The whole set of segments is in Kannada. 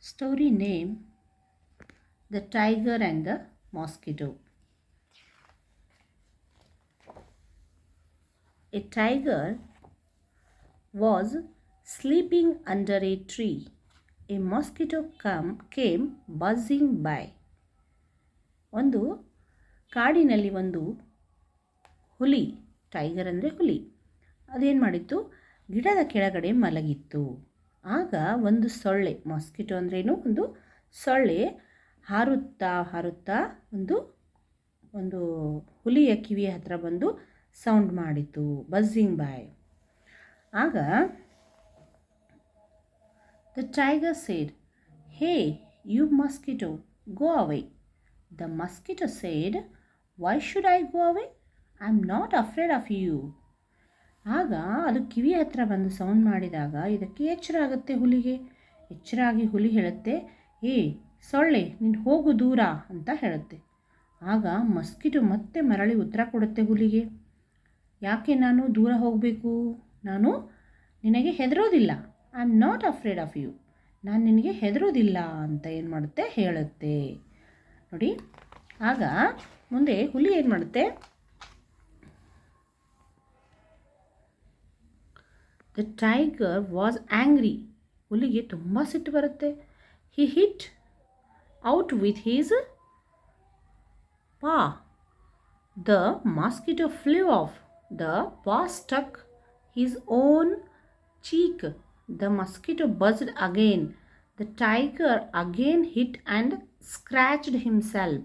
Story name The Tiger and the Mosquito. A tiger was sleeping under a tree. A mosquito came buzzing by. ಒಂದು ಕಾಡಿನಲ್ಲಿ ಒಂದು ಹುಲಿ, ಟೈಗರ್ ಅಂದರೆ ಹುಲಿ, ಅದೇನು ಮಾಡಿತ್ತು, ಗಿಡದ ಕೆಳಗಡೆ ಮಲಗಿತ್ತು. ಆಗ ಒಂದು ಸೊಳ್ಳೆ, ಮಾಸ್ಕಿಟೋ ಅಂದ್ರೇನು, ಒಂದು ಸೊಳ್ಳೆ ಹಾರುತ್ತಾ ಹಾರುತ್ತಾ ಒಂದು ಒಂದು ಹುಲಿಯ ಕಿವಿಯ ಹತ್ರ ಬಂದು ಸೌಂಡ್ ಮಾಡಿತು, ಬಜ್ಜಿಂಗ್ ಬಾಯ್. ಆಗ the tiger said, hey you mosquito, go away. The mosquito said, why should I go away? I am not afraid of you. ಆಗ ಅದು ಕಿವಿ ಹತ್ರ ಬಂದು ಸೌಂಡ್ ಮಾಡಿದಾಗ ಇದಕ್ಕೆ ಎಚ್ಚರ ಆಗುತ್ತೆ ಹುಲಿಗೆ. ಎಚ್ಚರ ಆಗಿ ಹುಲಿ ಹೇಳುತ್ತೆ, ಏ ಸೊಳ್ಳೆ, ನೀನು ಹೋಗು ದೂರ ಅಂತ ಹೇಳುತ್ತೆ. ಆಗ ಮಸ್ಕಿಟೋ ಮತ್ತೆ ಮರಳಿ ಉತ್ತರ ಕೊಡುತ್ತೆ ಹುಲಿಗೆ, ಯಾಕೆ ನಾನು ದೂರ ಹೋಗಬೇಕು? ನಾನು ನಿನಗೆ ಹೆದರೋದಿಲ್ಲ. I am not afraid of you. ನಾನು ನಿನಗೆ ಹೆದರೋದಿಲ್ಲ ಅಂತ ಏನು ಮಾಡುತ್ತೆ, ಹೇಳುತ್ತೆ ನೋಡಿ. ಆಗ ಮುಂದೆ ಹುಲಿ ಏನು ಮಾಡುತ್ತೆ, ದ ಟೈಗರ್ ವಾಸ್ ಆ್ಯಂಗ್ರಿ. ಹುಲಿಗೆ ತುಂಬ ಸಿಟ್ಟು ಬರುತ್ತೆ. He hit out with his paw. The mosquito flew off. The paw stuck his own cheek. The mosquito buzzed again. The tiger again hit and scratched himself.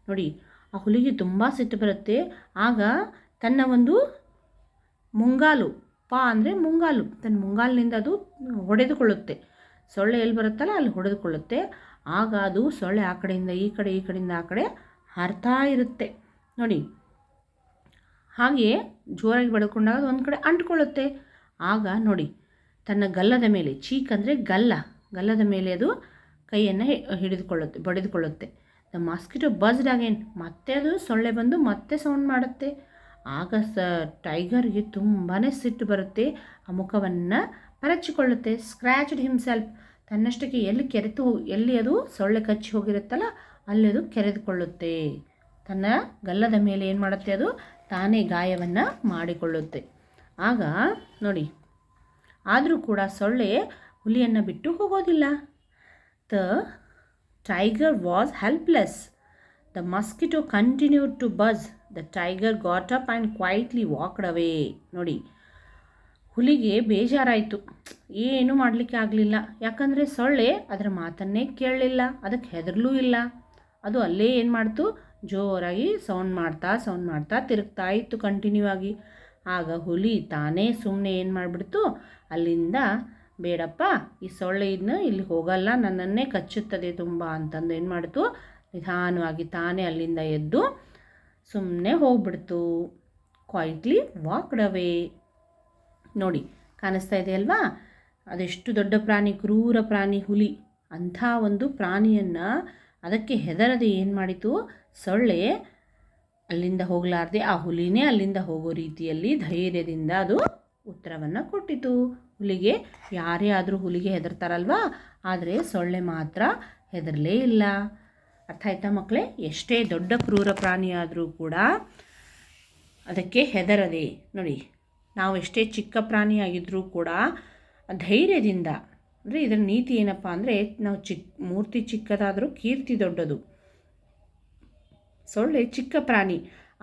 ನೋಡಿ, ಆ ಹುಲಿಗೆ ತುಂಬ ಸಿಟ್ಟು ಬರುತ್ತೆ. ಆಗ ತನ್ನ ಒಂದು ಮುಂಗಾಲು, ಪಾ ಅಂದರೆ ಮುಂಗಾಲು, ತನ್ನ ಮುಂಗಾಲಿನಿಂದ ಅದು ಹೊಡೆದುಕೊಳ್ಳುತ್ತೆ. ಸೊಳ್ಳೆ ಎಲ್ಲಿ ಬರುತ್ತಲ್ಲ ಅಲ್ಲಿ ಹೊಡೆದುಕೊಳ್ಳುತ್ತೆ. ಆಗ ಅದು ಸೊಳ್ಳೆ ಆ ಕಡೆಯಿಂದ ಈ ಕಡೆ, ಈ ಕಡೆಯಿಂದ ಆ ಕಡೆ ಹಾರ್ತಾ ಇರುತ್ತೆ ನೋಡಿ. ಹಾಗೆಯೇ ಜೋರಾಗಿ ಬಡ್ಕೊಂಡಾಗ ಅದು ಒಂದು ಕಡೆ ಅಂಟ್ಕೊಳ್ಳುತ್ತೆ. ಆಗ ನೋಡಿ, ತನ್ನ ಗಲ್ಲದ ಮೇಲೆ, ಚೀಕ್ ಅಂದರೆ ಗಲ್ಲದ ಮೇಲೆ ಅದು ಕೈಯನ್ನು ಬಡಿದುಕೊಳ್ಳುತ್ತೆ. The mosquito buzzed again. ಮತ್ತೆ ಅದು ಸೊಳ್ಳೆ ಬಂದು ಮತ್ತೆ ಸೌಂಡ್ ಮಾಡುತ್ತೆ. ಆಗ ಟೈಗರ್ಗೆ ತುಂಬಾ ಸಿಟ್ಟು ಬರುತ್ತೆ. ಆ ಮುಖವನ್ನು ಪರಚಿಕೊಳ್ಳುತ್ತೆ. ಸ್ಕ್ರ್ಯಾಚ್ಡ್ ಹಿಮ್ಸೆಲ್ಫ್. ತನ್ನಷ್ಟಕ್ಕೆ ಎಲ್ಲಿ ಅದು ಸೊಳ್ಳೆ ಕಚ್ಚಿ ಹೋಗಿರುತ್ತಲ್ಲ ಅಲ್ಲಿ ಅದು ಕೆರೆದುಕೊಳ್ಳುತ್ತೆ. ತನ್ನ ಗಲ್ಲದ ಮೇಲೆ ಏನು ಮಾಡುತ್ತೆ, ಅದು ತಾನೇ ಗಾಯವನ್ನು ಮಾಡಿಕೊಳ್ಳುತ್ತೆ. ಆಗ ನೋಡಿ, ಆದರೂ ಕೂಡ ಸೊಳ್ಳೆ ಹುಲಿಯನ್ನು ಬಿಟ್ಟು ಹೋಗೋದಿಲ್ಲ. The tiger was helpless. The mosquito continued to buzz. The tiger got up and quietly walked away. ನೋಡಿ, ಹುಲಿಗೆ ಬೇಜಾರಾಯಿತು, ಏನೂ ಮಾಡಲಿಕ್ಕೆ ಆಗಲಿಲ್ಲ. ಯಾಕಂದರೆ ಸೊಳ್ಳೆ ಅದರ ಮಾತನ್ನೇ ಕೇಳಲಿಲ್ಲ, ಅದಕ್ಕೆ ಹೆದರಲೂ ಇಲ್ಲ. ಅದು ಅಲ್ಲೇ ಏನು ಮಾಡ್ತು, ಜೋರಾಗಿ ಸೌಂಡ್ ಮಾಡ್ತಾ ತಿರುಗ್ತಾ ಇತ್ತು ಕಂಟಿನ್ಯೂ ಆಗಿ. ಆಗ ಹುಲಿ ತಾನೇ ಸುಮ್ಮನೆ ಏನು ಮಾಡಿಬಿಡ್ತು, ಅಲ್ಲಿಂದ ಬೇಡಪ್ಪ, ಈ ಸೊಳ್ಳೆ ಇಲ್ಲಿ ಹೋಗಲ್ಲ, ನನ್ನನ್ನೇ ಕಚ್ಚುತ್ತದೆ ತುಂಬ ಅಂತಂದು ಏನು ಮಾಡ್ತು, ನಿಧಾನವಾಗಿ ತಾನೇ ಅಲ್ಲಿಂದ ಎದ್ದು ಸುಮ್ಮನೆ ಹೋಗ್ಬಿಡ್ತು. Quietly walked away. ನೋಡಿ, ಕಾಣಿಸ್ತಾ ಇದೆ ಅಲ್ವಾ, ಅದೆಷ್ಟು ದೊಡ್ಡ ಪ್ರಾಣಿ, ಕ್ರೂರ ಪ್ರಾಣಿ ಹುಲಿ. ಅಂಥ ಒಂದು ಪ್ರಾಣಿಯನ್ನು ಅದಕ್ಕೆ ಹೆದರದೆ ಏನು ಮಾಡಿತು, ಸೊಳ್ಳೆ ಅಲ್ಲಿಂದ ಹೋಗಲಾರ್ದೆ ಆ ಹುಲಿನೇ ಅಲ್ಲಿಂದ ಹೋಗೋ ರೀತಿಯಲ್ಲಿ ಧೈರ್ಯದಿಂದ ಅದು ಉತ್ತರವನ್ನು ಕೊಟ್ಟಿತು ಹುಲಿಗೆ. ಯಾರೇ ಆದರೂ ಹುಲಿಗೆ ಹೆದರ್ತಾರಲ್ವಾ, ಆದರೆ ಸೊಳ್ಳೆ ಮಾತ್ರ ಹೆದರಲೇ ಇಲ್ಲ. ಅರ್ಥ ಆಯ್ತಾ ಮಕ್ಕಳೇ? ಎಷ್ಟೇ ದೊಡ್ಡ ಕ್ರೂರ ಪ್ರಾಣಿಯಾದರೂ ಕೂಡ ಅದಕ್ಕೆ ಹೆದರದೆ ನೋಡಿ, ನಾವು ಎಷ್ಟೇ ಚಿಕ್ಕ ಪ್ರಾಣಿಯಾಗಿದ್ದರೂ ಕೂಡ ಧೈರ್ಯದಿಂದ, ಅಂದರೆ ಇದರ ನೀತಿ ಏನಪ್ಪ ಅಂದರೆ, ನಾವು ಮೂರ್ತಿ ಚಿಕ್ಕದಾದರೂ ಕೀರ್ತಿ ದೊಡ್ಡದು. ಸೊಳ್ಳೆ ಚಿಕ್ಕ ಪ್ರಾಣಿ,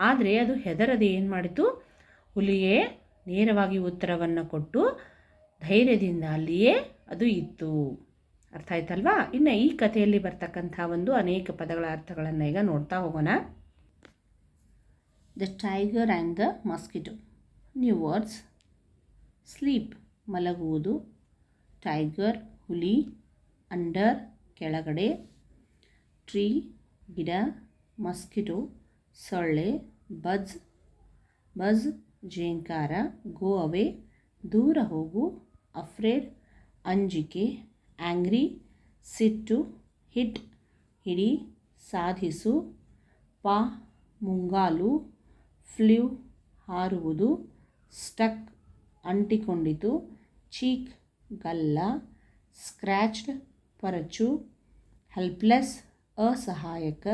ಆದರೆ ಅದು ಹೆದರದೆ ಏನು ಮಾಡಿತು, ಹುಲಿಗೆ ನೇರವಾಗಿ ಉತ್ತರವನ್ನು ಕೊಟ್ಟು ಧೈರ್ಯದಿಂದ ಅಲ್ಲಿಯೇ ಅದು ಇತ್ತು. ಅರ್ಥ ಆಯ್ತಲ್ವಾ? ಇನ್ನು ಈ ಕಥೆಯಲ್ಲಿ ಬರ್ತಕ್ಕಂಥ ಒಂದು ಅನೇಕ ಪದಗಳ ಅರ್ಥಗಳನ್ನು ಈಗ ನೋಡ್ತಾ ಹೋಗೋಣ. The tiger and the mosquito. New words. Sleep, ಮಲಗುವುದು. ಟೈಗರ್, ಹುಲಿ. ಅಂಡರ್, ಕೆಳಗಡೆ. ಟ್ರೀ, ಗಿಡ. ಮಸ್ಕಿಟೋ, ಸೊಳ್ಳೆ. ಬಜ್, ಜೇಂಕಾರ. ಗೋ ಅವೇ, ದೂರ ಹೋಗು. ಅಫ್ರೇಡ್, ಅಂಜಿಕೆ. ಆ್ಯಂಗ್ರಿ, ಸಿಟ್ಟು. ಹಿಟ್, ಹಿಡಿ, ಸಾಧಿಸು. ಪಾ, ಮುಂಗಾಲು. ಫ್ಲ್ಯೂ, ಹಾರುವುದು. ಸ್ಟಕ್, ಅಂಟಿಕೊಂಡಿತು. ಚೀಕ್, ಗಲ್ಲ. ಸ್ಕ್ರ್ಯಾಚ್ಡ್, ಪರಚು, ಹೆಲ್ಪ್ಲೆಸ್ ಅಸಹಾಯಕ,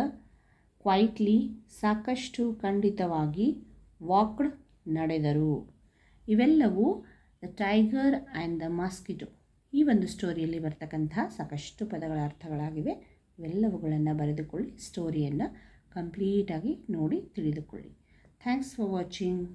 ಕ್ವೈಟ್ಲಿ ಸಾಕಷ್ಟು ಖಂಡಿತವಾಗಿ, ವಾಕ್ಡ್ ನಡೆದರು. ಇವೆಲ್ಲವೂ the tiger and the mosquito ಈ ಒಂದು ಸ್ಟೋರಿಯಲ್ಲಿ ಬರ್ತಕ್ಕಂಥ ಸಾಕಷ್ಟು ಪದಗಳ ಅರ್ಥಗಳಾಗಿವೆ. ಇವೆಲ್ಲವುಗಳನ್ನು ಬರೆದುಕೊಳ್ಳಿ, ಸ್ಟೋರಿಯನ್ನು ಕಂಪ್ಲೀಟಾಗಿ ನೋಡಿ ತಿಳಿದುಕೊಳ್ಳಿ. Thanks for watching.